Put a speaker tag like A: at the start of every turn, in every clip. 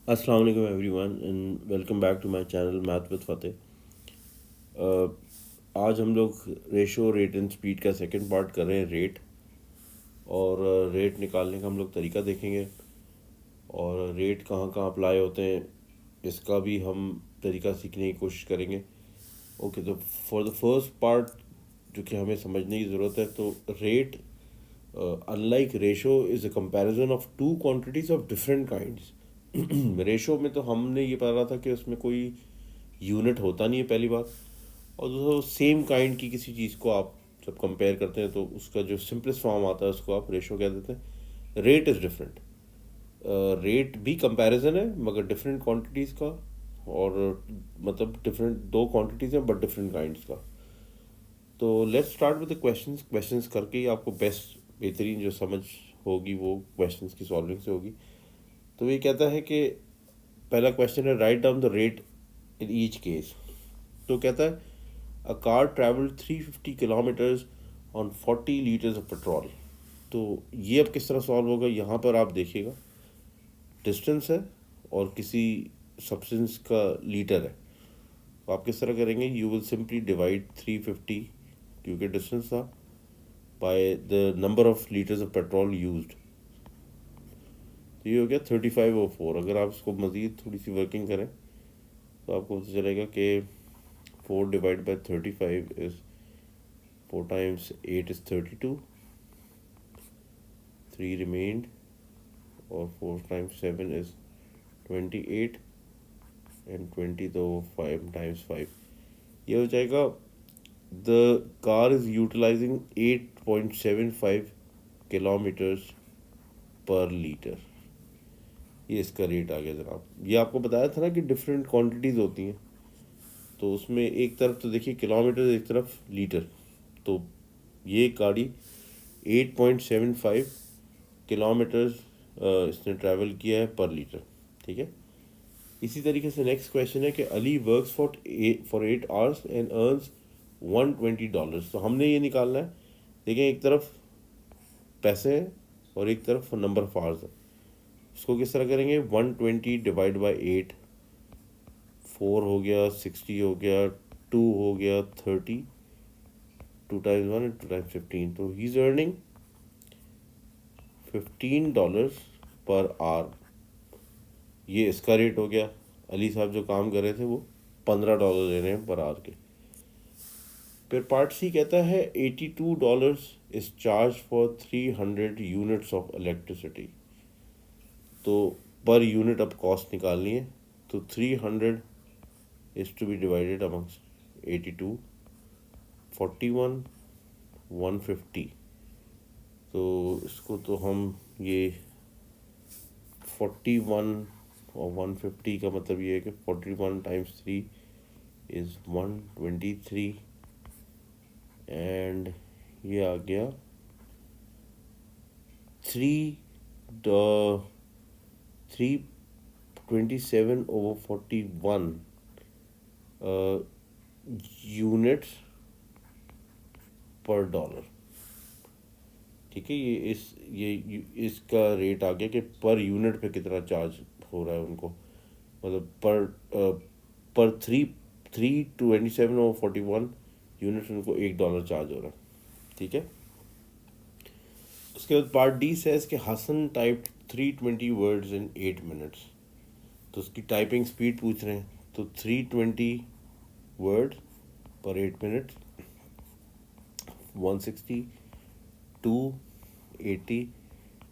A: अस्सलाम वालेकुम everyone and welcome back to my channel math with Fateh. आज हम लोग रेशो रेट एंड स्पीड का सेकंड पार्ट कर रहे हैं रेट। और रेट निकालने का हम लोग तरीका देखेंगे और रेट कहाँ कहाँ अप्लाई होते हैं इसका भी हम तरीका सीखने की कोशिश करेंगे। ओके, तो फॉर द फर्स्ट पार्ट जो कि हमें समझने की ज़रूरत है, तो rate unlike ratio is a comparison of two quantities of different kinds. Ratio में तो हमने ये पढ़ा था कि उसमें कोई यूनिट होता नहीं है पहली बात, और दूसरा सेम काइंड की किसी चीज़ को आप जब कंपेयर करते हैं तो उसका जो सिंपलेस्ट फॉर्म आता है उसको आप रेशो कह देते हैं। Rate is different. रेट भी कंपैरिजन है मगर डिफरेंट क्वांटिटीज़ का, और मतलब डिफरेंट दो क्वांटिटीज़ हैं बट डिफरेंट काइंड्स का। तो let's start with the questions. Questions करके ही आपको बेस्ट बेहतरीन जो समझ होगी वो क्वेश्चंस की सॉल्विंग से होगी। तो ये कहता है कि पहला क्वेश्चन है write down the rate in each case. तो कहता है a car travelled 350 kilometres on 40 litres of petrol. तो ये अब किस तरह सॉल्व होगा, यहाँ पर आप देखिएगा डिस्टेंस है और किसी सब्सटेंस का लीटर है। तो आप किस तरह करेंगे, यू विल सिंपली डिवाइड 350 क्योंकि डिस्टेंस था by the number of litres of petrol used. तो ये हो गया 35/4। अगर आप इसको मज़ीद थोड़ी सी वर्किंग करें तो आपको पता चलेगा कि 4 divide by 35 is 4 times 8 is 32, 3 remained, और 4 टाइम्स 7 इज़ 28, एंड 20 तो 5 टाइम्स 5 ये हो जाएगा। The car is utilizing 8.75 kilometres per litre. ये इसका रेट आ गया जनाब। ये आपको बताया था ना कि डिफरेंट क्वांटिटीज़ होती हैं, तो उसमें एक तरफ तो देखिए किलोमीटर, एक तरफ लीटर। तो ये गाड़ी 8.75 किलोमीटर्स इसने ट्रैवल किया है पर लीटर। ठीक है। इसी तरीके से नेक्स्ट क्वेश्चन है कि Ali works for 8 hours and earns $120। तो हमने ये निकालना है। देखें, एक तरफ पैसे हैं और एक तरफ नंबर ऑफ आवर्स है। इसको किस तरह करेंगे, 120 डिवाइड बाई 8, 4 हो गया, 60 हो गया, 2 हो गया, 30, 2 टाइम्स 1 एंड 2 टाइम्स 15। तो he is earning $15 per hour. ये इसका रेट हो गया। अली साहब जो काम कर रहे थे वो $15 ले रहे हैं पर आवर के। फिर पार्ट सी कहता है $82 is charge for 300 units of electricity. तो पर यूनिट अब कॉस्ट निकालनी है, तो 300 is to be divided amongst 82, 41, 150। तो इसको तो हम ये 41 और 150 का मतलब ये है कि 41 टाइम्स 3 इज़ 123, एंड ये आ गया 327/41 यूनिट्स पर डॉलर। ठीक है। इसका रेट आ गया कि पर यूनिट पे कितना चार्ज हो रहा है उनको, मतलब पर 327/41 यूनिट उनको $1 चार्ज हो रहा है। ठीक है। उसके बाद पार्ट डी सेज कि Hasan type 320 words in 8 minutes. तो उसकी टाइपिंग स्पीड पूछ रहे हैं। तो 320 word per 8 minute, 160, 280,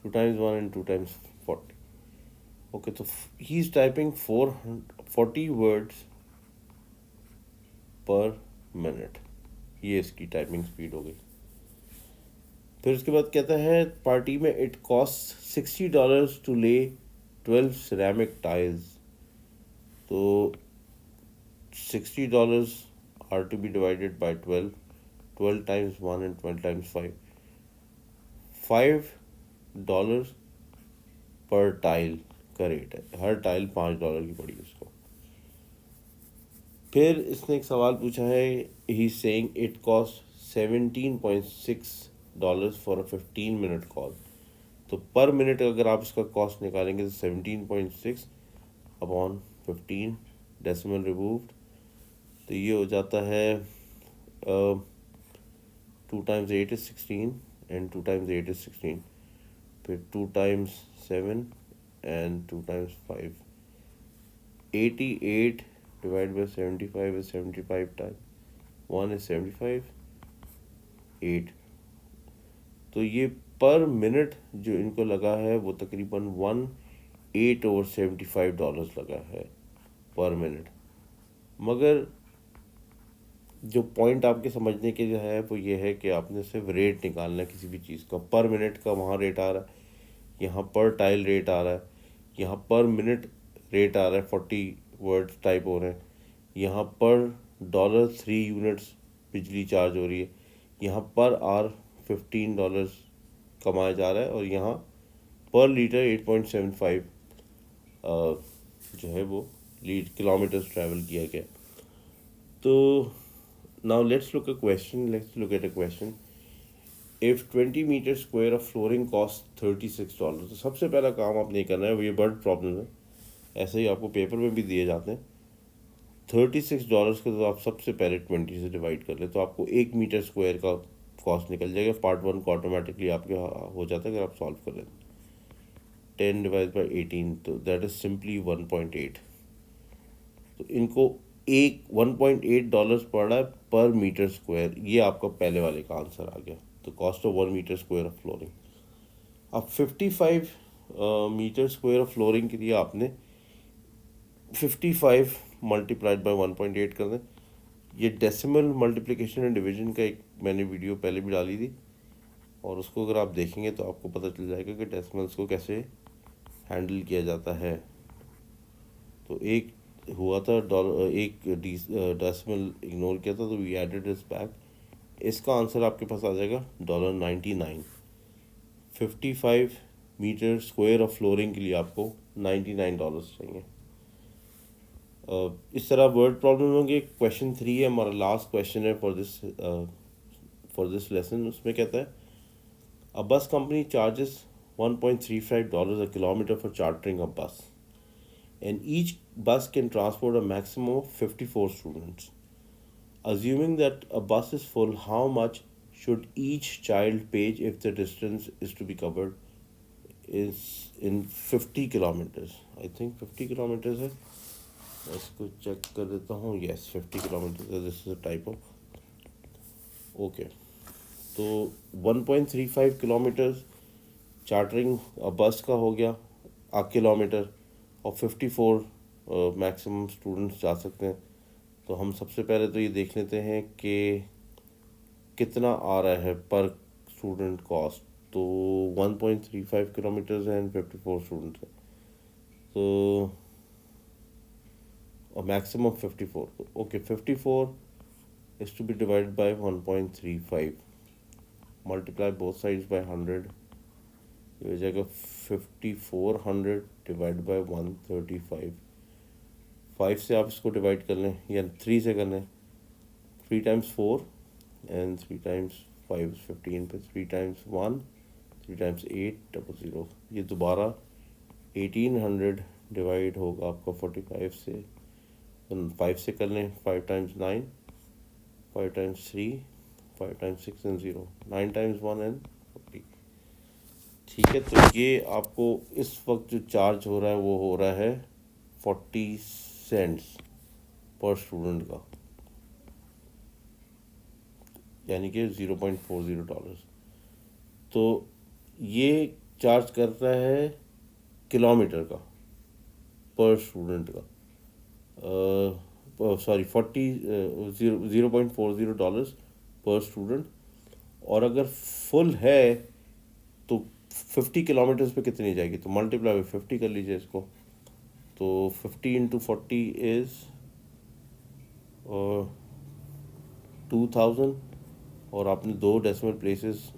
A: 2 times 1 and 2 times 40। Okay, तो he is typing 440 words per minute. ये इसकी टाइपिंग स्पीड हो गई। फिर उसके बाद कहता है पार्टी में इट कॉस्ट $60 टू ले 12 सिरेमिक टाइल्स। तो $60 are to be divided by 12, 12 times 1 and 12 times 5, $5 पर टाइल का रेट है। हर टाइल $5 की पड़ी उसको। फिर इसने एक सवाल पूछा है, he saying it cost $17.6 for a 15 minute call. तो पर मिनट अगर आप इसका कॉस्ट निकालेंगे तो 17.6 अपॉन 15, डेसिमल रिमूव्ड, तो ये हो जाता है 2 times 8 is 16 and 2 times 8 is 16, फिर 2 times 7 and 2 times 5, 88 divide by 75 is 75 time 1 is 75, 8। तो ये पर मिनट जो इनको लगा है वो तकरीबन 1 8 और $75 लगा है पर मिनट। मगर जो पॉइंट आपके समझने के जो है वो ये है कि आपने सिर्फ रेट निकालना है किसी भी चीज़ का। पर मिनट का वहाँ रेट आ रहा है, यहाँ पर टाइल रेट आ रहा है, यहाँ पर मिनट रेट आ रहा है, 40 वर्ड्स टाइप हो रहे हैं, यहाँ पर $3 बिजली चार्ज हो रही है, यहाँ पर आर $15 कमाया जा रहा है, और यहाँ पर लीटर 8.75 जो है वो किलोमीटर्स ट्रैवल किया गया। तो now let's look at a question. If 20 meters square of flooring costs $36, तो सबसे पहला काम आप नहीं करना है, वो ये बर्ड प्रॉब्लम है, ऐसे ही आपको पेपर में भी दिए जाते हैं। $36 को तो आप सबसे पहले 20 से डिवाइड कर ले, तो आपको 1 मीटर स्क्वायर का कॉस्ट निकल जाएगा। पार्ट 1 को ऑटोमेटिकली आपके हो जाता है अगर आप सॉल्व कर लें। 10 डिवाइड बाई 18, तो दैट इज सिंपली 1.8। तो इनको 1.8 पड़ रहा है पर मीटर स्क्वायर। ये आपका पहले वाले का आंसर आ गया। तो cost of 1 metre square of flooring. अब 55 मीटर स्क्वायर ऑफ फ्लोरिंग के लिए आपने 55 मल्टीप्लाइड बाय 1.8 कर दें। ये डेसिमल मल्टीप्लिकेशन एंड डिवीजन का एक मैंने वीडियो पहले भी डाली थी, और उसको अगर आप देखेंगे तो आपको पता चल जाएगा कि डेसिमल्स को कैसे हैंडल किया जाता है। तो एक हुआ था एक डेसिमल इग्नोर किया था, तो वी एडेड दिस बैक। इसका आंसर आपके पास आ जाएगा $99। 55 मीटर स्क्वायर ऑफ फ्लोरिंग के लिए आपको $99 चाहिए। इस तरह वर्ड प्रॉब्लम होंगे। क्वेश्चन 3 है, हमारा लास्ट क्वेश्चन है फॉर दिस लेसन। उसमें कहता है अ बस company charges $1.35 a kilometer for chartering a bus, and each bus can transport a maximum of 54 students. Assuming that a bus is full, how much should each child pay if the distance is to be covered is in 50 kilometers? I think 50 kilometers है, मैं इसको check कर देता हूँ। Yes, 50 kilometre है। This is a type of okay. तो 1.35 kilometres chartering बस का हो गया आ किलोमीटर, और 54 मैक्सिमम स्टूडेंट्स जा सकते हैं। तो हम सबसे पहले तो ये देख लेते हैं कि कितना आ रहा है पर स्टूडेंट कॉस्ट। तो 1.35 किलोमीटर्स है एंड 54 स्टूडेंट्स है, तो और मैक्सिमम 54। तो okay, 54 is to be divided by 1.35, multiply both sides by 100, ये हो जाएगा 5400 डिवाइड बाय 135। 5 से आप इसको डिवाइड कर लें या 3 से कर लें। 3 टाइम्स 4 एंड 3 टाइम्स 5 इज 15, पे 3 टाइम्स 1, 3 टाइम्स 8 00। ये दोबारा 1800 डिवाइड होगा आपका 45 से, 5 से कर लें। 5 times 9, 5 times 3, 5 times 6 and 0, 9 times 1 and 40। ठीक है, तो ये आपको इस वक्त जो चार्ज हो रहा है वो हो रहा है 40 सेंट्स पर स्टूडेंट का, यानी कि $0.40। तो ये चार्ज करता है किलोमीटर का पर स्टूडेंट का, सॉरी $0.40 पर स्टूडेंट। और अगर फुल है तो 50 किलोमीटर्स पे कितनी जाएगी, तो मल्टीप्लाई बाई 50 कर लीजिए इसको। तो 50 इंटू 40 इज़ 2000, और आपने 2 डेसिमल प्लेसेस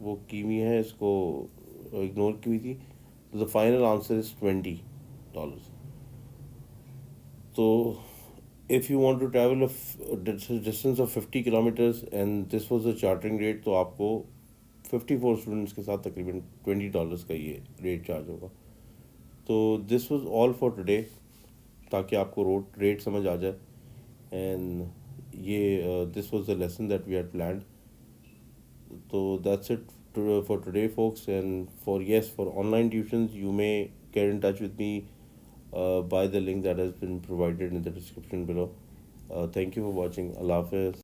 A: वो की हुई हैं, इसको इग्नोर की हुई थी। तो द फाइनल आंसर इज़ $20। तो if you want to travel distance of 50 kilometres and this was the chartering rate, तो आपको 54 स्टूडेंट्स के साथ तकरीबन $20 का ये रेट चार्ज होगा। तो this was all for today. ताकि आपको रेट समझ आ जाए। एंड ये this was the lesson that we had planned. So that's it for today, folks. And for online tuitions, you may get in touch with me by the link that has been provided in the description below. Thank you for watching. Allah Hafiz.